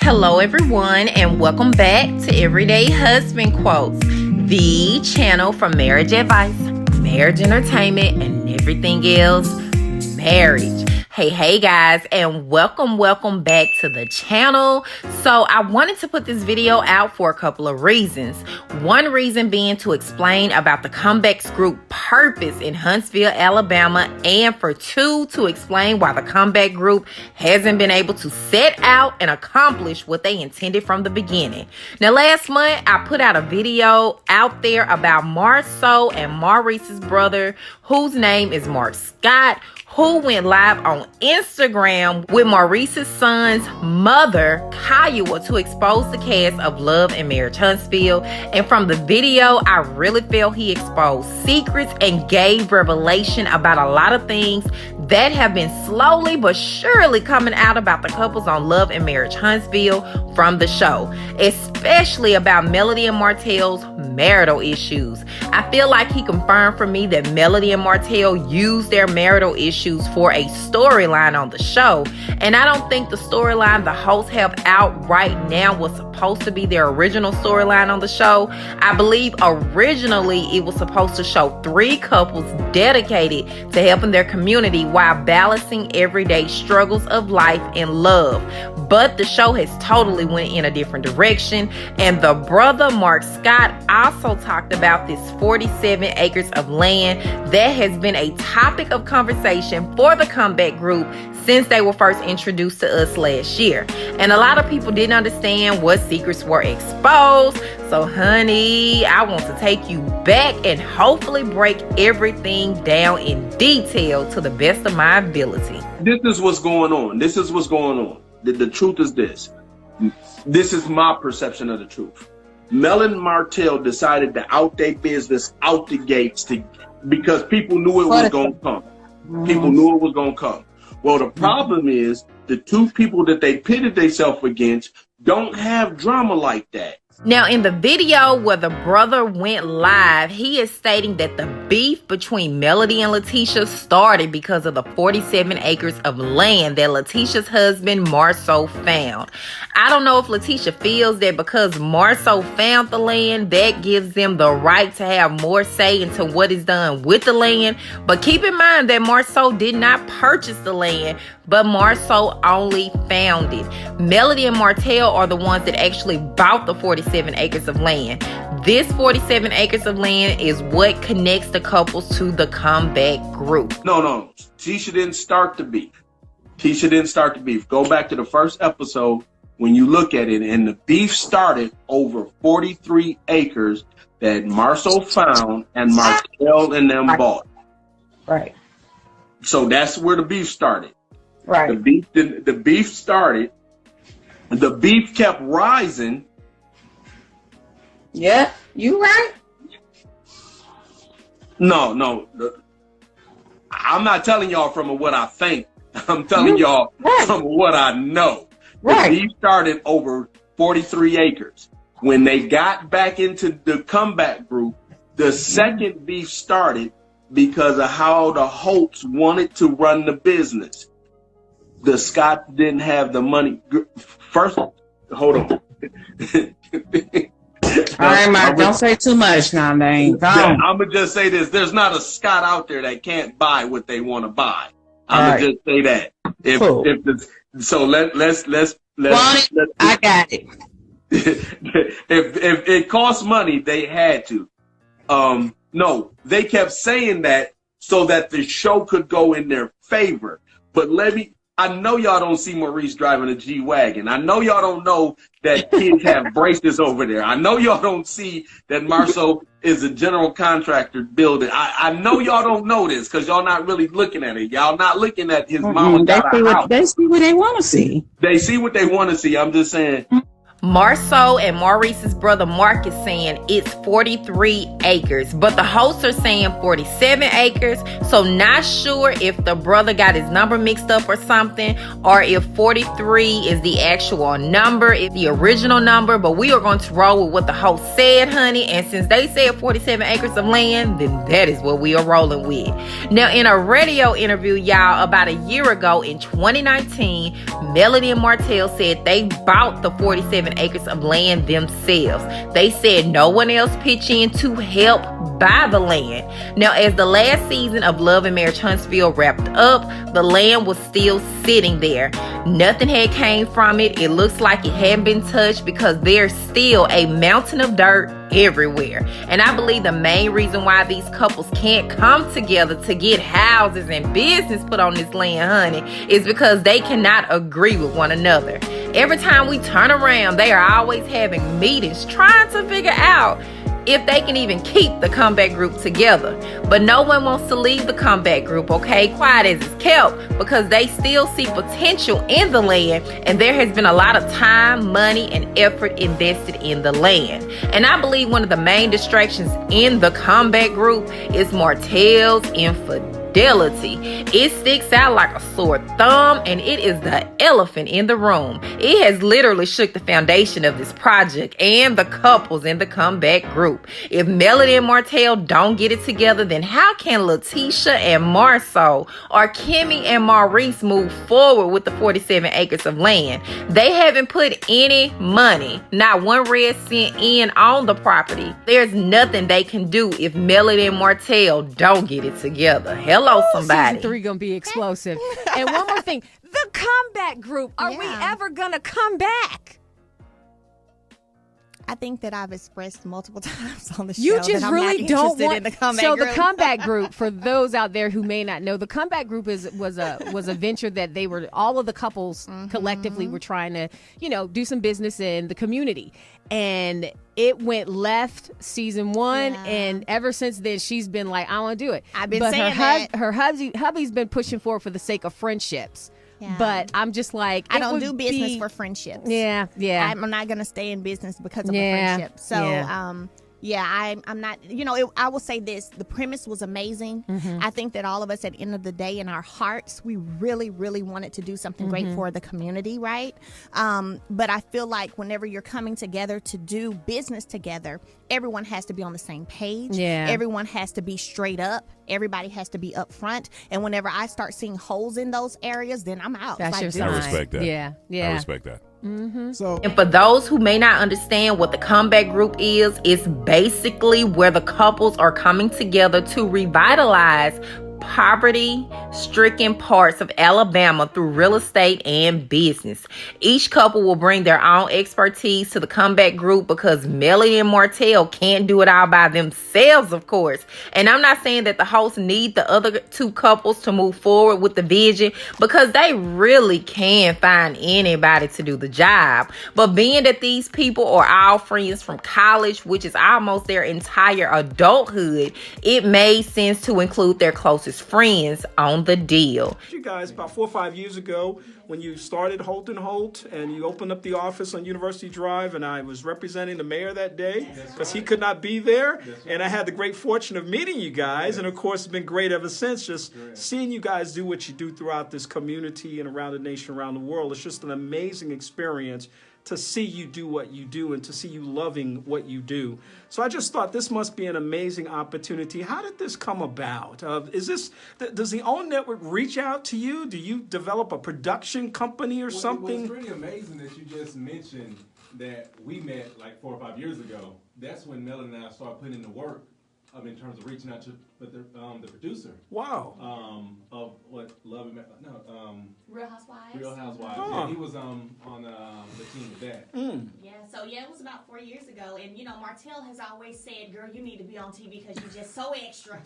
Hello everyone, and welcome back to Everyday Husband Quotes, the channel for marriage advice, marriage entertainment, and everything else marriage. Hey guys, and welcome back to the channel. So I wanted to put this video out for a couple of reasons. One reason being to explain about the Comebacks Group purpose in Huntsville, Alabama, and for two, to explain why the Comeback Group hasn't been able to set out and accomplish what they intended from the beginning. Now, last month, I put out a video out there about Marsau and Maurice's brother, whose name is Mark Scott, who went live on Instagram with Maurice's son's mother, Kiowa, to expose the cast of Love and Marriage Huntsville. And from the video, I really felt he exposed secrets and gave revelation about a lot of things that have been slowly but surely coming out about the couples on Love and Marriage Huntsville from the show, especially about Melody and Martell's marital issues. I feel like he confirmed for me that Melody and Martell used their marital issues for a storyline on the show, and I don't think the storyline the Holts have out right now was supposed to be their original storyline on the show. I believe originally it was supposed to show three couples dedicated to helping their community while balancing everyday struggles of life and love, but the show has totally went in a different direction. And the brother Mark Scott also talked about this 47 acres of land that has been a topic of conversation for the Comeback Group since they were first introduced to us last year. And a lot of people didn't understand what secrets were exposed. So honey, I want to take you back and hopefully break everything down in detail to the best of my ability. This is what's going on. The truth is this. This is my perception of the truth. Mel and Martell decided to out their business out the gates because people knew it was going to come. People knew it was going to come. Well, the problem is the two people that they pitted themselves against don't have drama like that. Now, in the video where the brother went live, he is stating that the beef between Melody and Latisha started because of the 47 acres of land that Latisha's husband, Marsau, found. I don't know if Latisha feels that because Marsau found the land, that gives them the right to have more say into what is done with the land. But keep in mind that Marsau did not purchase the land, but Marsau only found it. Melody and Martell are the ones that actually bought the 47 acres of land. This 47 acres of land is what connects the couples to the Comeback Group. No. Tisha didn't start the beef. Go back to the first episode when you look at it, and the beef started over 43 acres that Marsau found and Martell and them bought. Right. So that's where the beef started. Right. The beef started. The beef kept rising. Yeah, you right. No. I'm not telling y'all from what I think. I'm telling y'all from what I know. The beef started over 43 acres. When they got back into the Comeback Group, the second beef started because of how the Holts wanted to run the business. The Scotts didn't have the money. First, hold on. All right, Mark, don't say too much now, man. I'm going to just say this. There's not a Scott out there that can't buy what they want to buy. I'm going to just say that. I got it. If it costs money, they had to. No, they kept saying that so that the show could go in their favor. But I know y'all don't see Maurice driving a G-Wagon. I know y'all don't know that kids have braces over there. I know y'all don't see that Marsau is a general contractor building. I know y'all don't know this because y'all not really looking at it. Y'all not looking at his mama got a house. They see what they want to see. They see what they want to see. I'm just saying. Marsau and Maurice's brother Mark is saying it's 43 acres, but the Holts are saying 47 acres. So not sure if the brother got his number mixed up or something, or if 43 is the actual number, it's the original number. But we are going to roll with what the Holts said, honey. And since they said 47 acres of land, then that is what we are rolling with. Now, in a radio interview, y'all, about a year ago in 2019, Melody and Martell said they bought the 47 acres of land themselves. They said no one else pitched in to help buy the land. Now, as the last season of Love and Marriage Huntsville wrapped up, the land was still sitting there. Nothing had came from it. It looks like it hadn't been touched because there's still a mountain of dirt everywhere. And I believe the main reason why these couples can't come together to get houses and business put on this land, honey, is because they cannot agree with one another. Every time we turn around, they are always having meetings trying to figure out if they can even keep the comeback group together. But no one wants to leave the comeback group, okay? Quiet as it's kept, because they still see potential in the land, and there has been a lot of time, money, and effort invested in the land. And I believe one of the main distractions in the comeback group is Martell's infidelity. It sticks out like a sore thumb, and it is the elephant in the room. It has literally shook the foundation of this project and the couples in the comeback group. If Melody and Martell don't get it together, then how can Latisha and Marsau or Kimmy and Maurice move forward with the 47 acres of land? They haven't put any money, not one red cent in on the property. There's nothing they can do if Melody and Martell don't get it together. Hello, somebody. Season 3 gonna be explosive. And one more thing, the comeback group. Are we ever gonna come back? I think that I've expressed multiple times on the show. You just that I'm really not don't interested want in the comeback so group. the comeback group, for those out there who may not know, the comeback group was a venture that they were, all of the couples collectively were trying to, do some business in the community. And it went left season 1, and ever since then she's been like, I want to do it. I've been saying that. Her hubby's been pushing for it for the sake of friendships. Yeah. But I'm just like, I don't do business for friendships. Yeah. I'm not going to stay in business because of a friendship. So, I'm not, I will say this. The premise was amazing. I think that all of us at the end of the day in our hearts, we really, really wanted to do something great for the community, right? But I feel like whenever you're coming together to do business together, everyone has to be on the same page. Yeah. Everyone has to be straight up. Everybody has to be upfront. And whenever I start seeing holes in those areas, then I'm out. That's your sign. I respect that. Yeah. I respect that. And for those who may not understand what the comeback group is, it's basically where the couples are coming together to revitalize poverty-stricken parts of Alabama through real estate and business. Each couple will bring their own expertise to the comeback group because Melody and Martell can't do it all by themselves, of course. And I'm not saying that the hosts need the other two couples to move forward with the vision, because they really can find anybody to do the job. But being that these people are all friends from college, which is almost their entire adulthood, it made sense to include their closest friends on the deal. You guys, about 4 or 5 years ago, when you started Holt & Holt and you opened up the office on University Drive, and I was representing the mayor that day because he could not be there, and I had the great fortune of meeting you guys, and of course it's been great ever since, just seeing you guys do what you do throughout this community and around the nation, around the world. It's just an amazing experience to see you do what you do and to see you loving what you do. So I just thought this must be an amazing opportunity. How did this come about? Does the OWN Network reach out to you? Do you develop a production company or something? Well, it's pretty amazing that you just mentioned that we met like 4 or 5 years ago. That's when Melody and I started putting in the work in terms of reaching out to the producer. Wow. Of what Love and Real Housewives. Real Housewives. Huh. Yeah, he was on the team with that. Yeah, so it was about 4 years ago, and Martell has always said, "Girl, you need to be on TV because you're just so extra."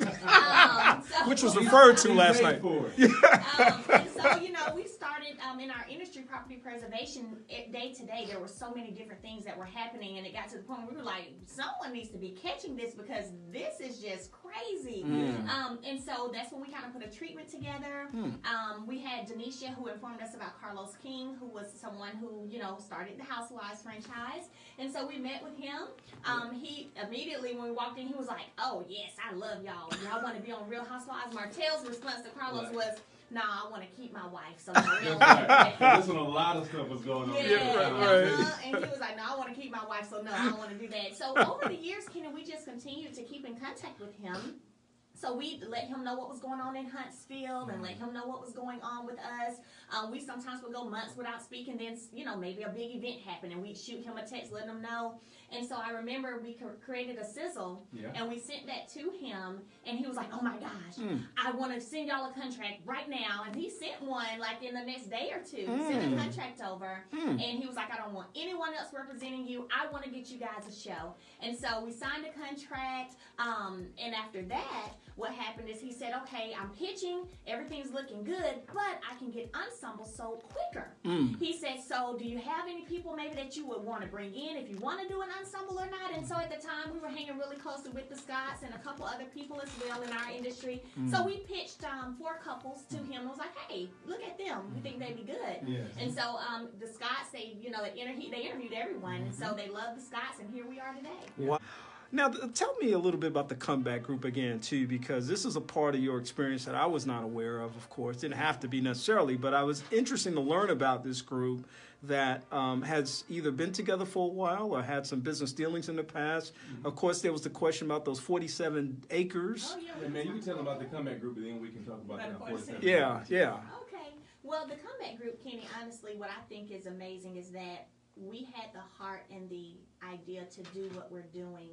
Which was referred to last night. And so we started in our industry, property preservation, day to day. There were so many different things that were happening, and it got to the point where we were like, someone needs to be catching this because this is just crazy. And so that's when we kind of put a treatment together. We had Denisha, who informed us about Carlos King, who was someone who started the Housewives franchise. guys. And so we met with him. He immediately, when we walked in, he was like, "Oh yes, I love y'all. Y'all want to be on Real Housewives." Martell's response to Carlos was, "Nah, I want to keep my wife." So listen, a lot of stuff was going on. And he was like, "No, I want to keep my wife, so no, I don't want to do that." So over the years, Kenny, we just continued to keep in contact with him. So we let him know what was going on in Huntsville and let him know what was going on with us. We sometimes would go months without speaking. Then, maybe a big event happened and we'd shoot him a text, letting him know. And so I remember we created a sizzle and we sent that to him. And he was like, "Oh my gosh, I want to send y'all a contract right now." And he sent one like in the next day or two, sent a contract over. And he was like, "I don't want anyone else representing you. I want to get you guys a show." And so we signed a contract. And after that, what happened is he said, "Okay, I'm pitching, everything's looking good, but I can get ensemble sold quicker." He said, "So do you have any people maybe that you would want to bring in if you want to do an ensemble or not?" And so at the time, we were hanging really closely with the Scotts and a couple other people as well in our industry. So we pitched 4 couples to him. I was like, "Hey, look at them. We think they'd be good." Yes. And so the Scotts, they interviewed everyone, and so they loved the Scotts, and here we are today. Wow. Now, tell me a little bit about the comeback group again, too, because this is a part of your experience that I was not aware of course. Didn't have to be necessarily, but I was interested to learn about this group that has either been together for a while or had some business dealings in the past. Of course, there was the question about those 47 acres. Oh, yeah, man, you can tell them about the comeback group, and then we can talk about that 47 Yeah. Okay. Well, the comeback group, Kenny, honestly, what I think is amazing is that we had the heart and the idea to do what we're doing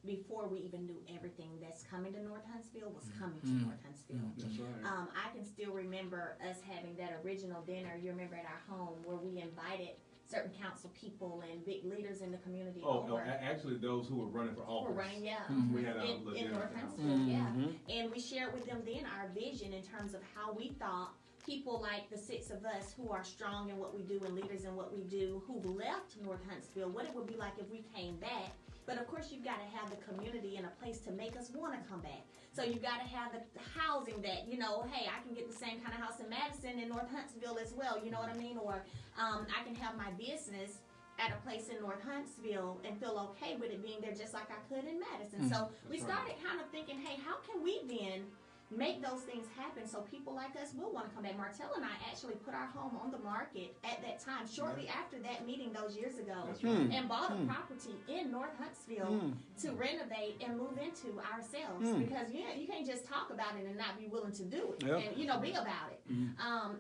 before we even knew everything that's coming to North Huntsville was coming to North Huntsville. That's right. I can still remember us having that original dinner, you remember, at our home, where we invited certain council people and big leaders in the community over. Actually, those who were running for office. Were running, We had in North Huntsville, And we shared with them then our vision in terms of how we thought people like the 6 of us who are strong in what we do and leaders in what we do, who've left North Huntsville, what it would be like if we came back. But of course, you've got to have the community in a place to make us want to come back. So you've got to have the housing that, hey, I can get the same kind of house in Madison and North Huntsville as well, you know what I mean? Or I can have my business at a place in North Huntsville and feel okay with it being there just like I could in Madison. So we started kind of thinking, hey, how can we then make those things happen so people like us will want to come back? Martell and I actually put our home on the market at that time, shortly after that meeting those years ago, and bought a property in North Huntsville to renovate and move into ourselves. Because you can't just talk about it and not be willing to do it and be about it.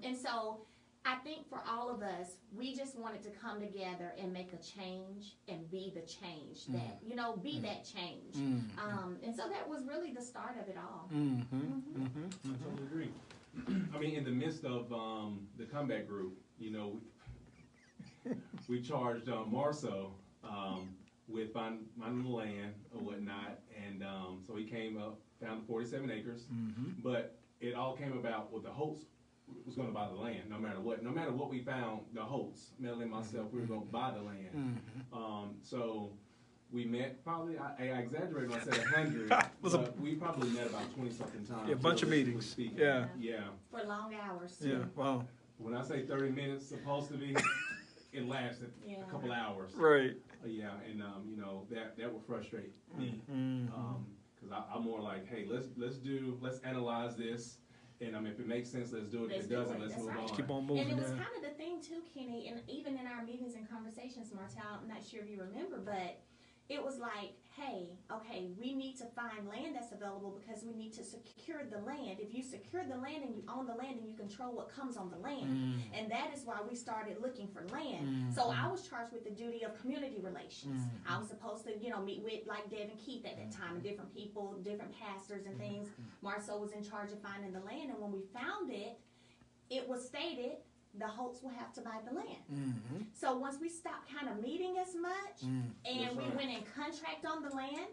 And so I think for all of us, we just wanted to come together and make a change and be the change that, be that change. And so that was really the start of it all. I totally agree. I mean, in the midst of the comeback group, we charged Marsau with finding the land or whatnot. And so he came up, found 47 acres. But it all came about with the Holts was going to buy the land, no matter what. No matter what we found, the Holts, Melody and myself, we were going to buy the land. So we met probably, I exaggerated when I said 100, but we probably met about 20-something times. Yeah, a bunch of meetings. Yeah. For long hours. Yeah, wow. When I say 30 minutes, supposed to be, it lasted a couple hours. Right. Yeah, and that would frustrate me. Because I'm more like, hey, let's analyze this. And if it makes sense, let's do it. If it doesn't, let's move on. Keep on moving. And it was kind of the thing too, Kenny, and even in our meetings and conversations, Martell, I'm not sure if you remember, but it was like, hey, okay, we need to find land that's available because we need to secure the land. If you secure the land and you own the land and you control what comes on the land. And that is why we started looking for land. So I was charged with the duty of community relations. I was supposed to, meet with like Devin Keith at that time and different people, different pastors and things. Marsau was in charge of finding the land. And when we found it, it was stated the Holts will have to buy the land. So once we stopped kind of meeting as much and we went and contract on the land,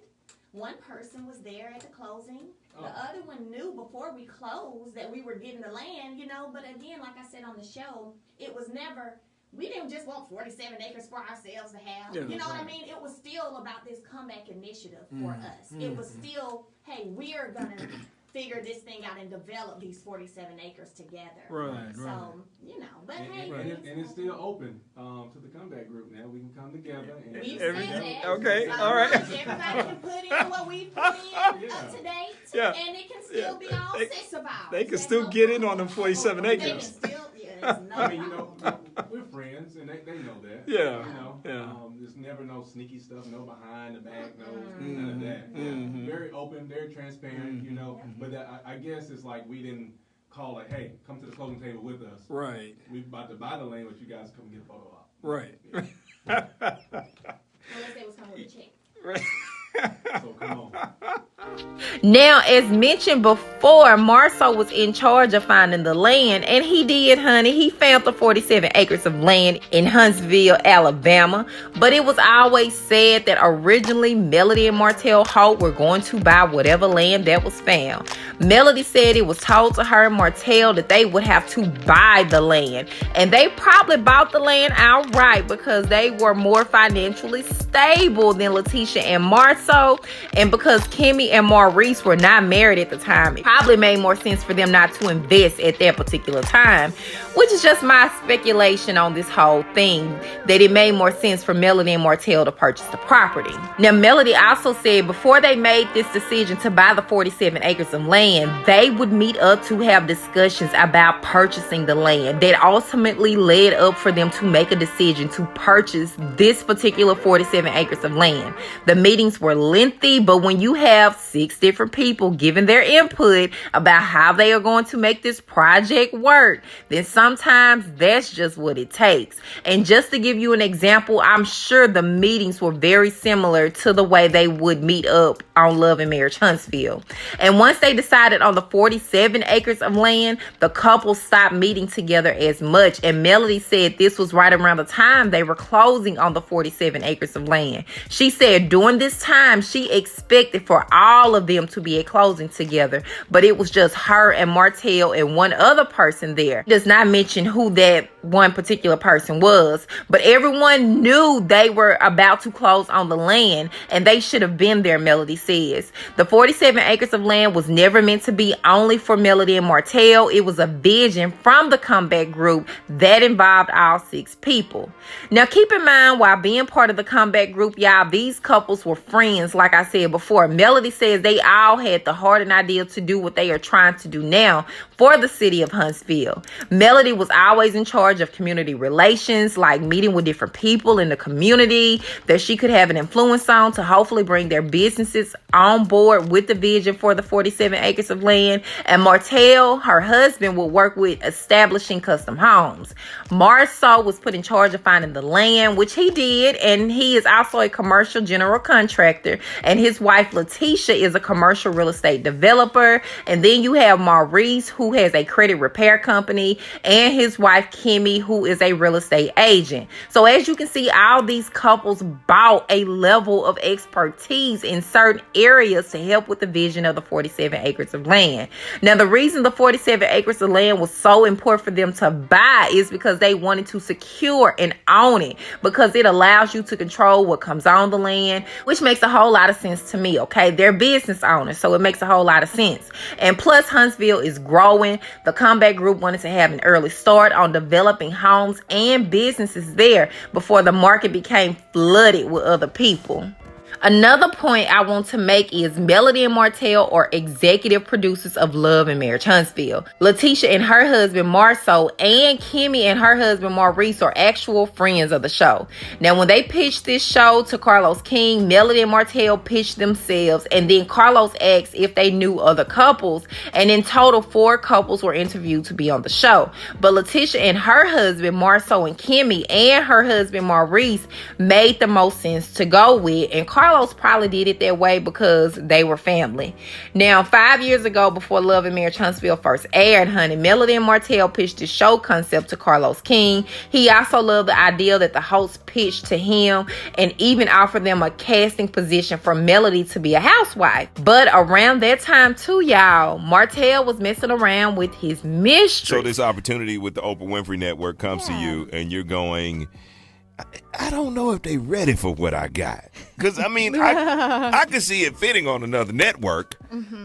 one person was there at the closing. The other one knew before we closed that we were getting the land, but again, like I said on the show, it was never, we didn't just want 47 acres for ourselves to have. You know what I mean? It was still about this comeback initiative for us. It was still, hey, we are going to figure this thing out and develop these 47 acres together. Right. So, you know, but hey. And it's still open to the comeback group now. We can come together. And We've said that. Okay, So all right. Everybody can put in what we put in up to date. Yeah. And it can still be all six of ours. They can still get in on them 47 acres. They can still, there's no I mean, you know, we're friends, and they know that. Yeah. You know, there's never no sneaky stuff, no behind the back, none of that. Mm-hmm. Very open, very transparent, you know. But I guess it's like we didn't call like, hey, come to the closing table with us. Right. We about to buy the land, but you guys come get a photo op. Right. unless they was coming with a check. Right. So come on. Now, as mentioned before, Marsau was in charge of finding the land, and he did, honey. He found the 47 acres of land in Huntsville, Alabama. But it was always said that originally Melody and Martell Holt were going to buy whatever land that was found. Melody said it was told to her and Martell that they would have to buy the land. And they probably bought the land outright because they were more financially stable than Latisha and Marsau. And because Kimmy and Maurice were not married at the time, it probably made more sense for them not to invest at that particular time, which is just my speculation on this whole thing, that it made more sense for Melody and Martell to purchase the property. Now, Melody also said before they made this decision to buy the 47 acres of land, they would meet up to have discussions about purchasing the land. That ultimately led up for them to make a decision to purchase this particular 47 acres of land. The meetings were lengthy, but when you have 6 different people giving their input about how they are going to make this project work, then sometimes that's just what it takes. And just to give you an example, I'm sure the meetings were very similar to the way they would meet up on Love and Marriage Huntsville. And once they decided on the 47 acres of land, the couple stopped meeting together as much. And Melody said this was right around the time they were closing on the 47 acres of land. She said during this time, she expected for all of them to be at closing together, but it was just her and Martell and one other person there. Does not mention who that one particular person was, but everyone knew they were about to close on the land, and they should have been there, Melody says. The 47 acres of land was never meant to be only for Melody and Martell. It was a vision from the comeback group that involved all 6 people. Now, keep in mind, while being part of the comeback group, y'all, these couples were friends. Like I said before, Melody says they all had the heart and idea to do what they are trying to do now for the city of Huntsville. Melody was always in charge of community relations, like meeting with different people in the community that she could have an influence on to hopefully bring their businesses on board with the vision for the 47 acres of land. And Martell, her husband, would work with establishing custom homes. Marsau was put in charge of finding the land, which he did, and he is also a commercial general contractor, and his wife Latisha is a commercial real estate developer. And then you have Maurice, who has a credit repair company, and his wife Kimmy, who is a real estate agent. So as you can see, all these couples bought a level of expertise in certain areas to help with the vision of the 47 acres of land. Now, the reason the 47 acres of land was so important for them to buy is because they wanted to secure and own it, because it allows you to control what comes on the land, which makes a whole lot of sense to me, okay? They're business owners, so it makes a whole lot of sense. And plus, Huntsville is growing. The comeback group wanted to have an early start on developing homes and businesses there before the market became flooded with other people. Another point I want to make is Melody and Martell are executive producers of Love and Marriage Huntsville. Latisha and her husband Marsau and Kimmy and her husband Maurice are actual friends of the show. Now, when they pitched this show to Carlos King, Melody and Martell pitched themselves, and then Carlos asked if they knew other couples, and in total 4 couples were interviewed to be on the show. But Latisha and her husband Marsau and Kimmy and her husband Maurice made the most sense to go with, and Carlos probably did it that way because they were family. Now, 5 years ago, before Love and Marriage Huntsville first aired, honey, Melody and Martell pitched the show concept to Carlos King. He also loved the idea that the host pitched to him and even offered them a casting position for Melody to be a housewife. But around that time too, y'all, Martell was messing around with his mistress. So this opportunity with the Oprah Winfrey Network comes to you, and you're going, I don't know if they ready for what I got. Because, I mean, I could see it fitting on another network.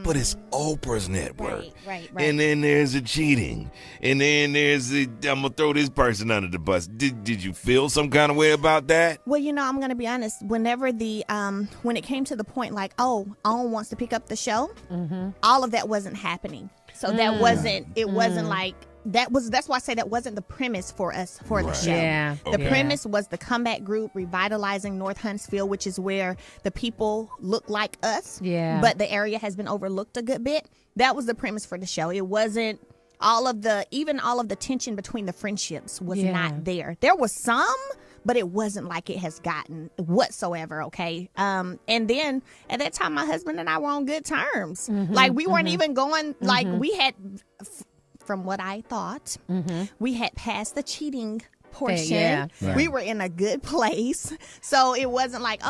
but it's Oprah's network. Right. And then there's the cheating. And then there's the, I'm going to throw this person under the bus. Did you feel some kind of way about that? Well, I'm going to be honest. Whenever when it came to the point like, OWN wants to pick up the show, all of that wasn't happening. So that wasn't like, that's why I say that wasn't the premise for us for the show. Yeah. The premise was the comeback group revitalizing North Huntsville, which is where the people look like us. Yeah. But the area has been overlooked a good bit. That was the premise for the show. It wasn't all of the tension between the friendships was not there. There was some, but it wasn't like it has gotten whatsoever. Okay. And then at that time, my husband and I were on good terms. Like we weren't even going, like we had, from what I thought, we had passed the cheating portion. Yeah. Right. We were in a good place. So it wasn't like,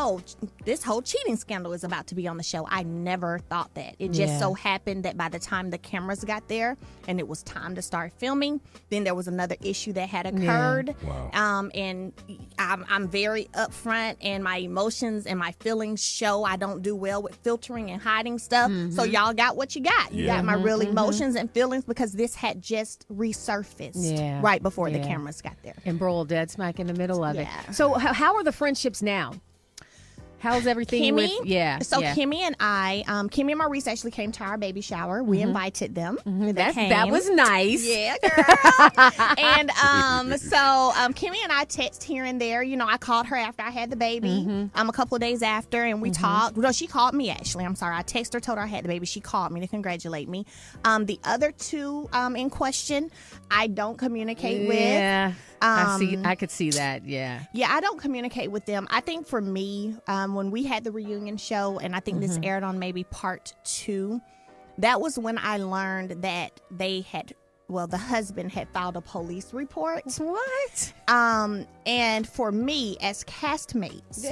this whole cheating scandal is about to be on the show. I never thought that. It just so happened that by the time the cameras got there and it was time to start filming, then there was another issue that had occurred. Wow. And I'm very upfront, and my emotions and my feelings show. I don't do well with filtering and hiding stuff. So y'all got what you got. You got my real emotions and feelings, because this had just resurfaced right before the cameras got there. And bro, dead smack in the middle of it. Yeah. So how are the friendships now? How's everything Kimmy? Kimmy and I, Kimmy and Maurice actually came to our baby shower. We invited them. That was nice. Yeah, girl. And Kimmy and I text here and there. I called her after I had the baby. A couple of days after, and we talked. No, she called me actually. I'm sorry. I texted her, told her I had the baby. She called me to congratulate me. The other two in question, I don't communicate with. Yeah. I could see that. Yeah. Yeah, I don't communicate with them. I think for me, when we had the reunion show, and I think this aired on maybe part 2, that was when I learned that the husband had filed a police report. What? And for me as castmates,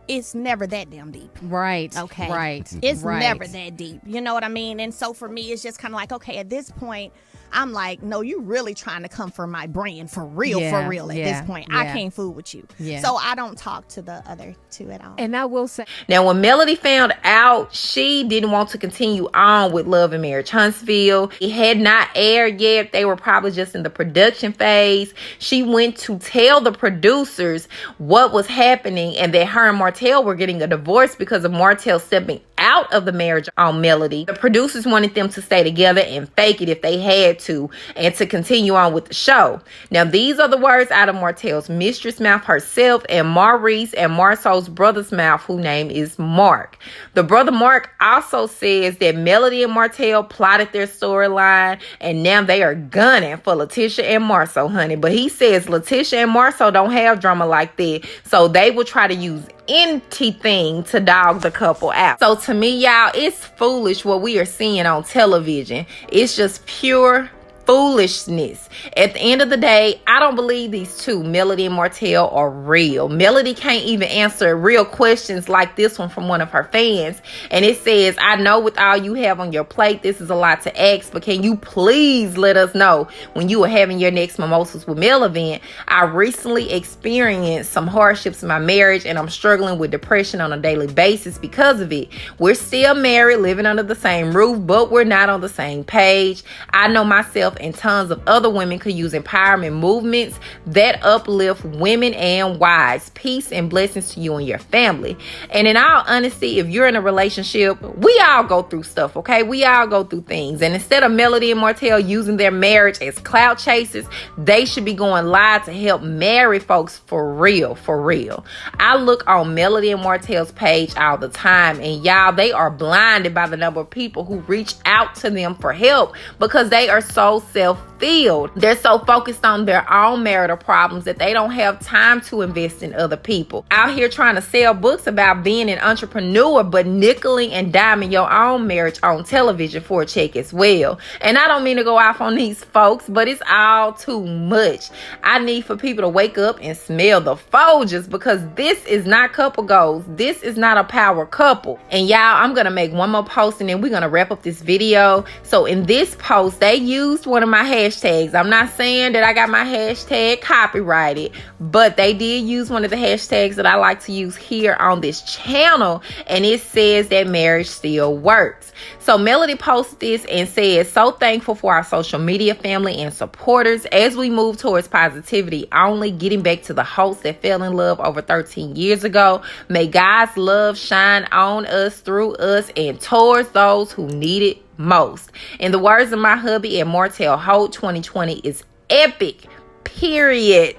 it's never that damn deep. Right. Okay. Right. It's never that deep. You know what I mean? And so for me, it's just kind of like, okay, at this point, I'm like, no, you really trying to come for my brand for real at this point. I can't fool with you. Yeah. So I don't talk to the other two at all. And I will say, now when Melody found out, she didn't want to continue on with Love and Marriage Huntsville. It had not aired yet. They were probably just in the production phase. She went to tell the producers what was happening and that her and Martell were getting a divorce because of Martell stepping out of the marriage on Melody. The producers wanted them to stay together and fake it if they had to, and to continue on with the show. Now, these are the words out of Martell's mistress' mouth herself and Maurice and Marsau's brother's mouth, whose name is Mark. The brother Mark also says that Melody and Martell plotted their storyline, and now they are gunning for Latisha and Marsau, honey. But he says Latisha and Marsau don't have drama like that, so they will try to use anything to dog the couple out. So to me, y'all, it's foolish what we are seeing on television. It's just pure foolishness. At the end of the day, I don't believe these two, Melody and Martell, are real. Melody can't even answer real questions like this one from one of her fans. And it says, I know with all you have on your plate, this is a lot to ask, but can you please let us know when you are having your next Mimosas with Mel event? I recently experienced some hardships in my marriage, and I'm struggling with depression on a daily basis because of it. We're still married, living under the same roof, but we're not on the same page. I know myself and tons of other women could use empowerment movements that uplift women and wives. Peace and blessings to you and your family. And in all honesty, if you're in a relationship, we all go through stuff, okay? We all go through things. And instead of Melody and Martell using their marriage as clout chasers, they should be going live to help married folks for real, for real. I look on Melody and Martell's page all the time, and y'all, they are blinded by the number of people who reach out to them for help because they are so self-filled. They're so focused on their own marital problems that they don't have time to invest in other people. Out here trying to sell books about being an entrepreneur, but nickeling and diming your own marriage on television for a check as well. And I don't mean to go off on these folks, but it's all too much. I need for people to wake up and smell the Folgers, because this is not couple goals. This is not a power couple. And y'all, I'm going to make one more post and then we're going to wrap up this video. So in this post, they used one of my hashtags. I'm not saying that I got my hashtag copyrighted, but they did use one of the hashtags that I like to use here on this channel, and it says that marriage still works. So Melody posted this and said, so thankful for our social media family and supporters as we move towards positivity only, getting back to the Holts that fell in love over 13 years ago. May God's love shine on us, through us, and towards those who need it most. In the words of my hubby and Martell Holt, 2020 is epic, period.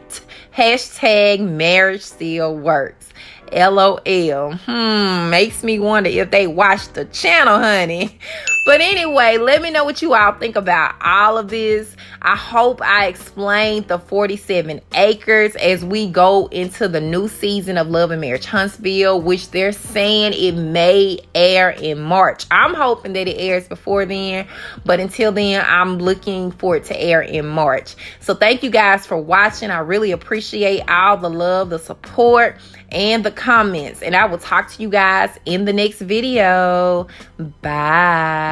Hashtag marriage still works. LOL. Makes me wonder if they watched the channel, honey. But anyway, let me know what you all think about all of this. I hope I explained the 47 acres as we go into the new season of Love and Marriage Huntsville, which they're saying it may air in March. I'm hoping that it airs before then, but until then, I'm looking for it to air in March. So thank you guys for watching. I really appreciate all the love, the support, and the comments. And I will talk to you guys in the next video. Bye.